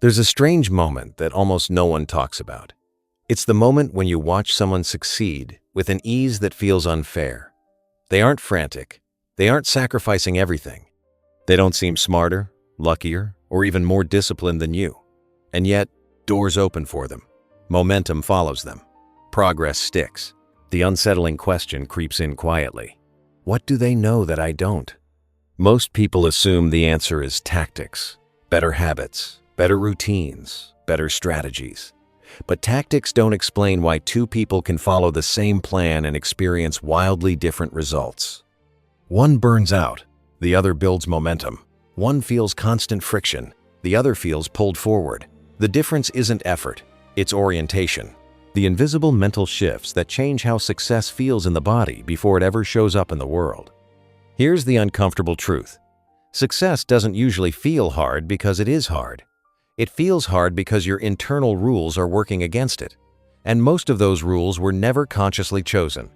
There's a strange moment that almost no one talks about. It's the moment when you watch someone succeed with an ease that feels unfair. They aren't frantic. They aren't sacrificing everything. They don't seem smarter, luckier, or even more disciplined than you. And yet, doors open for them. Momentum follows them. Progress sticks. The unsettling question creeps in quietly. What do they know that I don't? Most people assume the answer is tactics, better habits, better routines, better strategies. But tactics don't explain why two people can follow the same plan and experience wildly different results. One burns out, the other builds momentum. One feels constant friction, the other feels pulled forward. The difference isn't effort, it's orientation. The invisible mental shifts that change how success feels in the body before it ever shows up in the world. Here's the uncomfortable truth. Success doesn't usually feel hard because it is hard. It feels hard because your internal rules are working against it. And most of those rules were never consciously chosen.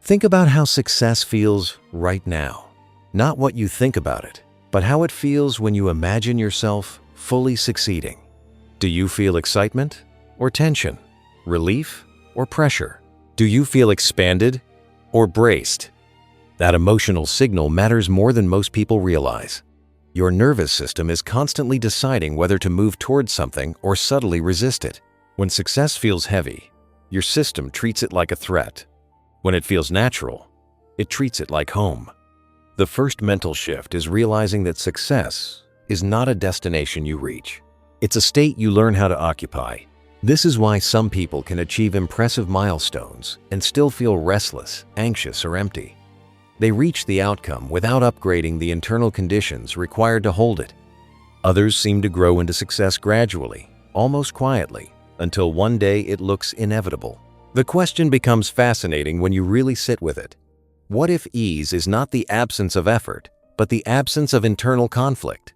Think about how success feels right now. Not what you think about it, but how it feels when you imagine yourself fully succeeding. Do you feel excitement or tension? Relief or pressure? Do you feel expanded or braced? That emotional signal matters more than most people realize. Your nervous system is constantly deciding whether to move towards something or subtly resist it. When success feels heavy, your system treats it like a threat. When it feels natural, it treats it like home. The first mental shift is realizing that success is not a destination you reach. It's a state you learn how to occupy. This is why some people can achieve impressive milestones and still feel restless, anxious, or empty. They reach the outcome without upgrading the internal conditions required to hold it. Others seem to grow into success gradually, almost quietly, until one day it looks inevitable. The question becomes fascinating when you really sit with it. What if ease is not the absence of effort, but the absence of internal conflict?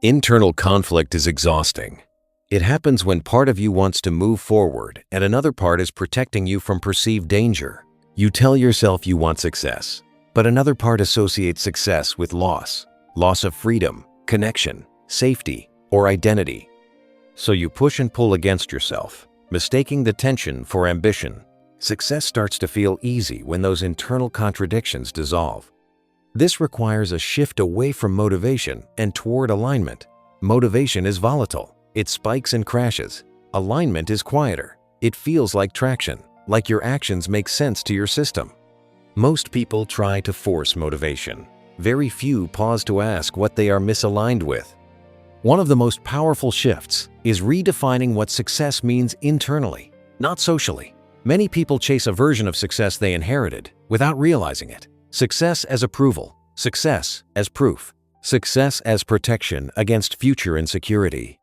Internal conflict is exhausting. It happens when part of you wants to move forward and another part is protecting you from perceived danger. You tell yourself you want success, but another part associates success with loss of freedom, connection, safety, or identity. So you push and pull against yourself, mistaking the tension for ambition. Success starts to feel easy when those internal contradictions dissolve. This requires a shift away from motivation and toward alignment. Motivation is volatile. It spikes and crashes. Alignment is quieter. It feels like traction, like your actions make sense to your system. Most people try to force motivation. Very few pause to ask what they are misaligned with. One of the most powerful shifts is redefining what success means internally, not socially. Many people chase a version of success they inherited without realizing it. Success as approval, success as proof, success as protection against future insecurity.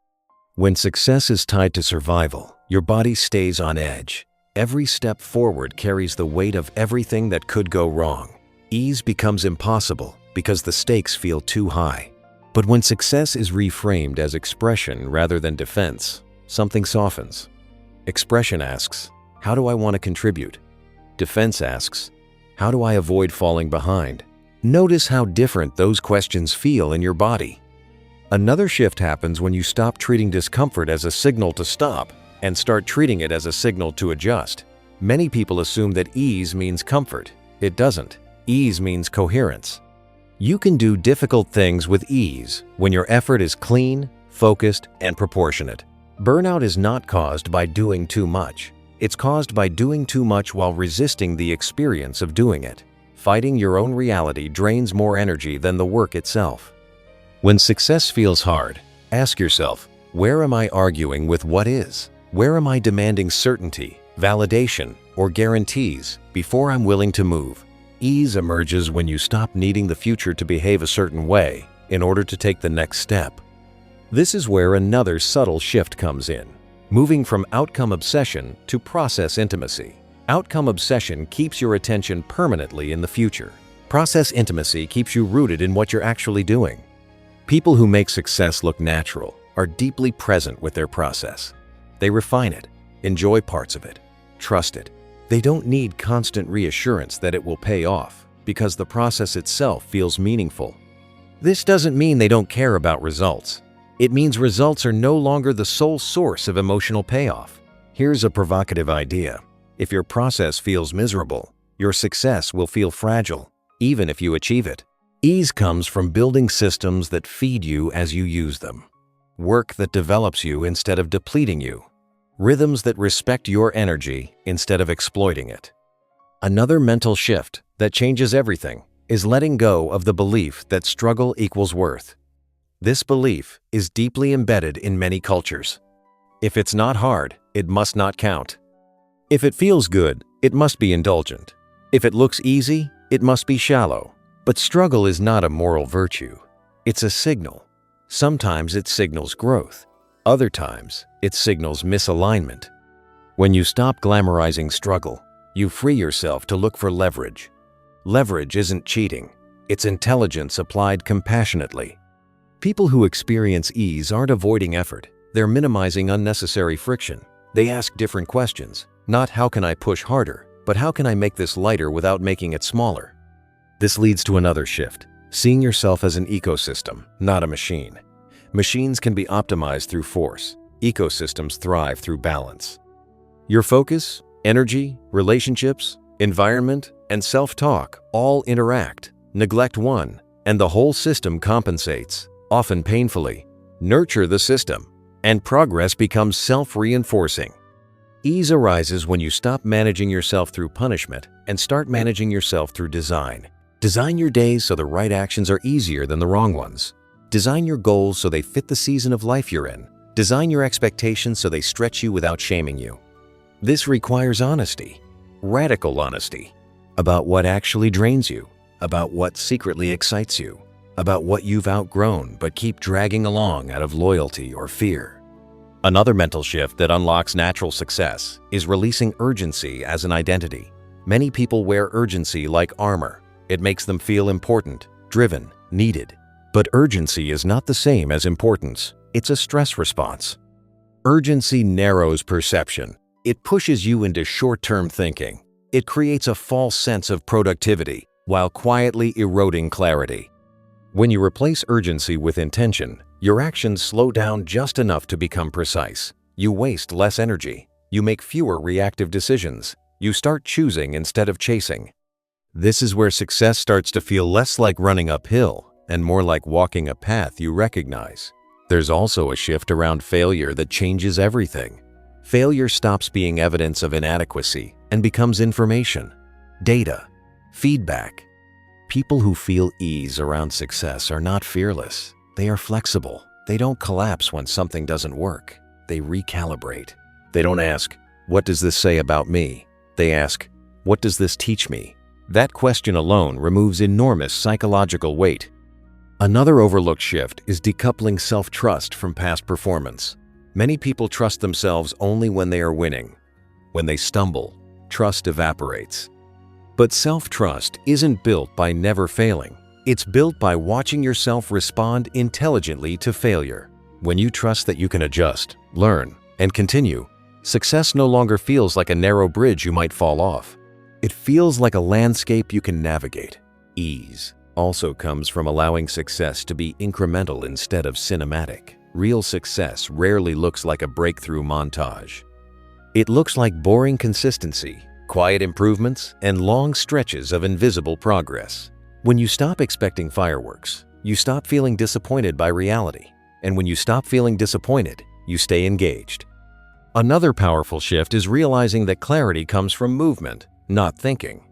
When success is tied to survival, your body stays on edge. Every step forward carries the weight of everything that could go wrong. Ease becomes impossible because the stakes feel too high. But when success is reframed as expression rather than defense, something softens. Expression asks, how do I want to contribute? Defense asks, how do I avoid falling behind? Notice how different those questions feel in your body. Another shift happens when you stop treating discomfort as a signal to stop and start treating it as a signal to adjust. Many people assume that ease means comfort. It doesn't. Ease means coherence. You can do difficult things with ease when your effort is clean, focused, and proportionate. Burnout is not caused by doing too much. It's caused by doing too much while resisting the experience of doing it. Fighting your own reality drains more energy than the work itself. When success feels hard, ask yourself, where am I arguing with what is? Where am I demanding certainty, validation, or guarantees before I'm willing to move? Ease emerges when you stop needing the future to behave a certain way in order to take the next step. This is where another subtle shift comes in, moving from outcome obsession to process intimacy. Outcome obsession keeps your attention permanently in the future. Process intimacy keeps you rooted in what you're actually doing. People who make success look natural are deeply present with their process. They refine it, enjoy parts of it, trust it. They don't need constant reassurance that it will pay off because the process itself feels meaningful. This doesn't mean they don't care about results. It means results are no longer the sole source of emotional payoff. Here's a provocative idea. If your process feels miserable, your success will feel fragile, even if you achieve it. Ease comes from building systems that feed you as you use them. Work that develops you instead of depleting you. Rhythms that respect your energy instead of exploiting it. Another mental shift that changes everything is letting go of the belief that struggle equals worth. This belief is deeply embedded in many cultures. If it's not hard, it must not count. If it feels good, it must be indulgent. If it looks easy, it must be shallow. But struggle is not a moral virtue. It's a signal. Sometimes it signals growth. Other times, it signals misalignment. When you stop glamorizing struggle, you free yourself to look for leverage. Leverage isn't cheating. It's intelligence applied compassionately. People who experience ease aren't avoiding effort. They're minimizing unnecessary friction. They ask different questions. Not how can I push harder, but how can I make this lighter without making it smaller? This leads to another shift, seeing yourself as an ecosystem, not a machine. Machines can be optimized through force. Ecosystems thrive through balance. Your focus, energy, relationships, environment, and self-talk all interact. Neglect one, and the whole system compensates, often painfully. Nurture the system, and progress becomes self-reinforcing. Ease arises when you stop managing yourself through punishment and start managing yourself through design. Design your days so the right actions are easier than the wrong ones. Design your goals so they fit the season of life you're in. Design your expectations so they stretch you without shaming you. This requires honesty, radical honesty, about what actually drains you, about what secretly excites you, about what you've outgrown but keep dragging along out of loyalty or fear. Another mental shift that unlocks natural success is releasing urgency as an identity. Many people wear urgency like armor. It makes them feel important, driven, needed. But urgency is not the same as importance. It's a stress response. Urgency narrows perception. It pushes you into short-term thinking. It creates a false sense of productivity while quietly eroding clarity. When you replace urgency with intention, your actions slow down just enough to become precise. You waste less energy. You make fewer reactive decisions. You start choosing instead of chasing. This is where success starts to feel less like running uphill and more like walking a path you recognize. There's also a shift around failure that changes everything. Failure stops being evidence of inadequacy and becomes information, data, feedback. People who feel ease around success are not fearless. They are flexible. They don't collapse when something doesn't work. They recalibrate. They don't ask, "What does this say about me?" They ask, "What does this teach me?" That question alone removes enormous psychological weight. Another overlooked shift is decoupling self-trust from past performance. Many people trust themselves only when they are winning. When they stumble, trust evaporates. But self-trust isn't built by never failing. It's built by watching yourself respond intelligently to failure. When you trust that you can adjust, learn, and continue, success no longer feels like a narrow bridge you might fall off. It feels like a landscape you can navigate. Ease also comes from allowing success to be incremental instead of cinematic. Real success rarely looks like a breakthrough montage. It looks like boring consistency, quiet improvements, and long stretches of invisible progress. When you stop expecting fireworks, you stop feeling disappointed by reality. And when you stop feeling disappointed, you stay engaged. Another powerful shift is realizing that clarity comes from movement, not thinking.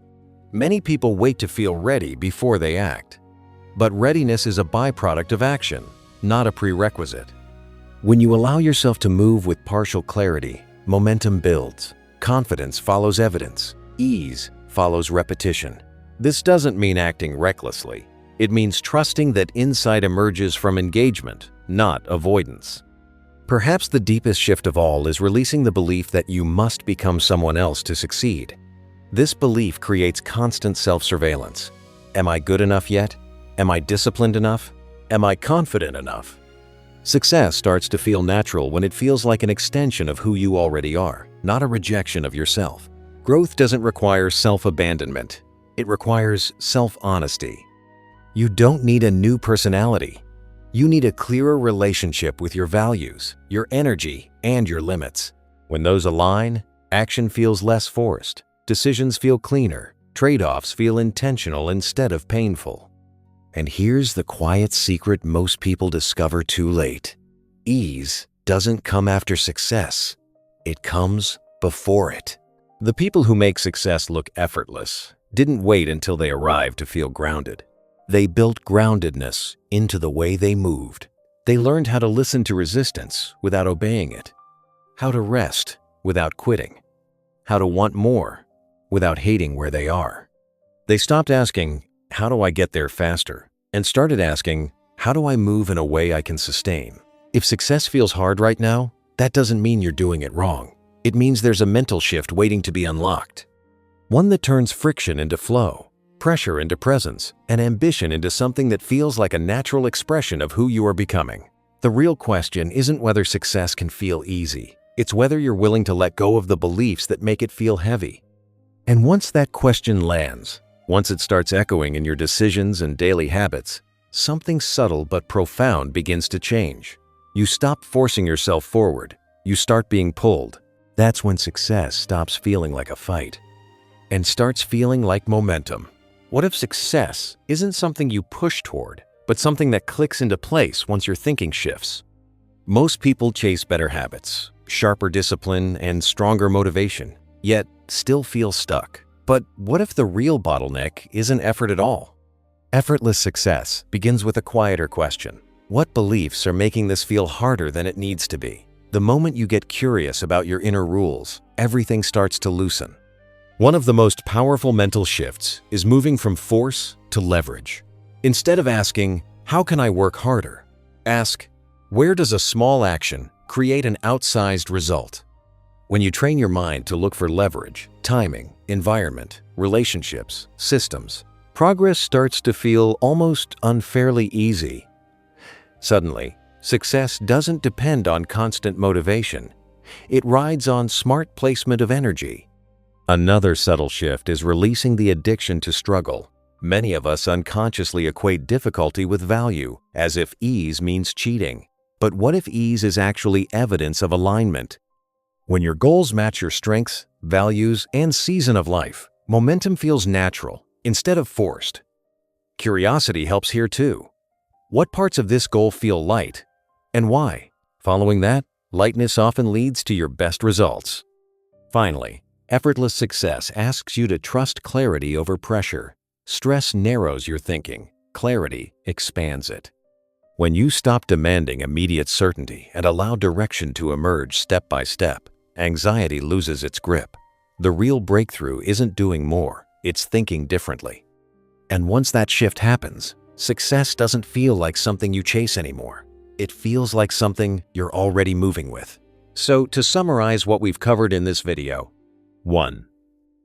Many people wait to feel ready before they act. But readiness is a byproduct of action, not a prerequisite. When you allow yourself to move with partial clarity, momentum builds. Confidence follows evidence. Ease follows repetition. This doesn't mean acting recklessly. It means trusting that insight emerges from engagement, not avoidance. Perhaps the deepest shift of all is releasing the belief that you must become someone else to succeed. This belief creates constant self-surveillance. Am I good enough yet? Am I disciplined enough? Am I confident enough? Success starts to feel natural when it feels like an extension of who you already are, not a rejection of yourself. Growth doesn't require self-abandonment. It requires self-honesty. You don't need a new personality. You need a clearer relationship with your values, your energy, and your limits. When those align, action feels less forced, decisions feel cleaner, trade-offs feel intentional instead of painful. And here's the quiet secret most people discover too late. Ease doesn't come after success. It comes before it. The people who make success look effortless didn't wait until they arrived to feel grounded. They built groundedness into the way they moved. They learned how to listen to resistance without obeying it, how to rest without quitting, how to want more without hating where they are. They stopped asking, "How do I get there faster?" and started asking, "How do I move in a way I can sustain?" If success feels hard right now, that doesn't mean you're doing it wrong. It means there's a mental shift waiting to be unlocked. One that turns friction into flow, pressure into presence, and ambition into something that feels like a natural expression of who you are becoming. The real question isn't whether success can feel easy. It's whether you're willing to let go of the beliefs that make it feel heavy. And once that question lands, once it starts echoing in your decisions and daily habits, something subtle but profound begins to change. You stop forcing yourself forward. You start being pulled. That's when success stops feeling like a fight and starts feeling like momentum. What if success isn't something you push toward, but something that clicks into place once your thinking shifts? Most people chase better habits, sharper discipline, and stronger motivation, yet still feel stuck. But what if the real bottleneck isn't effort at all? Effortless success begins with a quieter question. What beliefs are making this feel harder than it needs to be? The moment you get curious about your inner rules, everything starts to loosen. One of the most powerful mental shifts is moving from force to leverage. Instead of asking, "How can I work harder?" ask, "Where does a small action create an outsized result?" When you train your mind to look for leverage, timing, environment, relationships, systems, progress starts to feel almost unfairly easy. Suddenly, success doesn't depend on constant motivation. It rides on smart placement of energy. Another subtle shift is releasing the addiction to struggle. Many of us unconsciously equate difficulty with value, as if ease means cheating. But what if ease is actually evidence of alignment? When your goals match your strengths, values, and season of life, momentum feels natural instead of forced. Curiosity helps here too. What parts of this goal feel light, and why? Following that, lightness often leads to your best results. Finally, effortless success asks you to trust clarity over pressure. Stress narrows your thinking. Clarity expands it. When you stop demanding immediate certainty and allow direction to emerge step by step, anxiety loses its grip. The real breakthrough isn't doing more, it's thinking differently. And once that shift happens, success doesn't feel like something you chase anymore. It feels like something you're already moving with. So, to summarize what we've covered in this video: 1.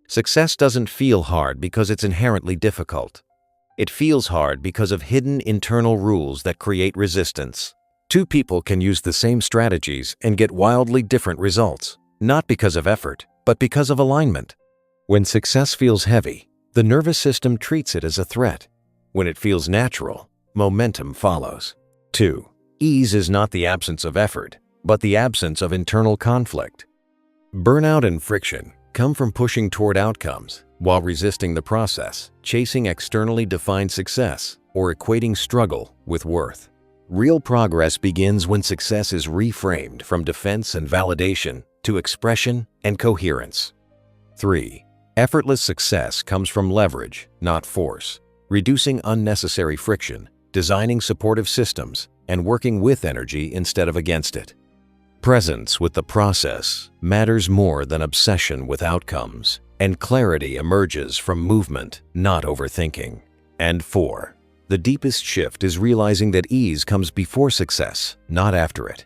Success doesn't feel hard because it's inherently difficult. It feels hard because of hidden internal rules that create resistance. Two people can use the same strategies and get wildly different results, not because of effort, but because of alignment. When success feels heavy, the nervous system treats it as a threat. When it feels natural, momentum follows. 2. Ease is not the absence of effort, but the absence of internal conflict. Burnout and friction come from pushing toward outcomes while resisting the process, chasing externally defined success, or equating struggle with worth. Real progress begins when success is reframed from defense and validation to expression and coherence. 3. Effortless success comes from leverage, not force. Reducing unnecessary friction, designing supportive systems, and working with energy instead of against it. Presence with the process matters more than obsession with outcomes, and clarity emerges from movement, not overthinking. And 4. The deepest shift is realizing that ease comes before success, not after it.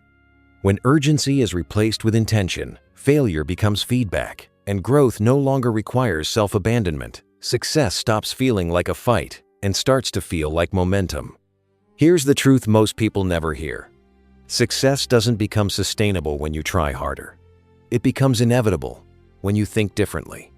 When urgency is replaced with intention, failure becomes feedback, and growth no longer requires self-abandonment. Success stops feeling like a fight and starts to feel like momentum. Here's the truth most people never hear. Success doesn't become sustainable when you try harder. It becomes inevitable when you think differently.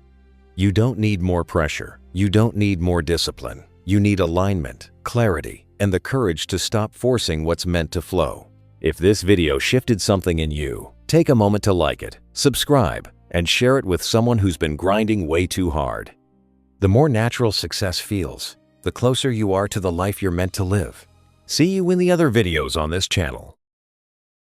You don't need more pressure. You don't need more discipline. You need alignment, clarity, and the courage to stop forcing what's meant to flow. If this video shifted something in you, take a moment to like it, subscribe, and share it with someone who's been grinding way too hard. The more natural success feels, the closer you are to the life you're meant to live. See you in the other videos on this channel.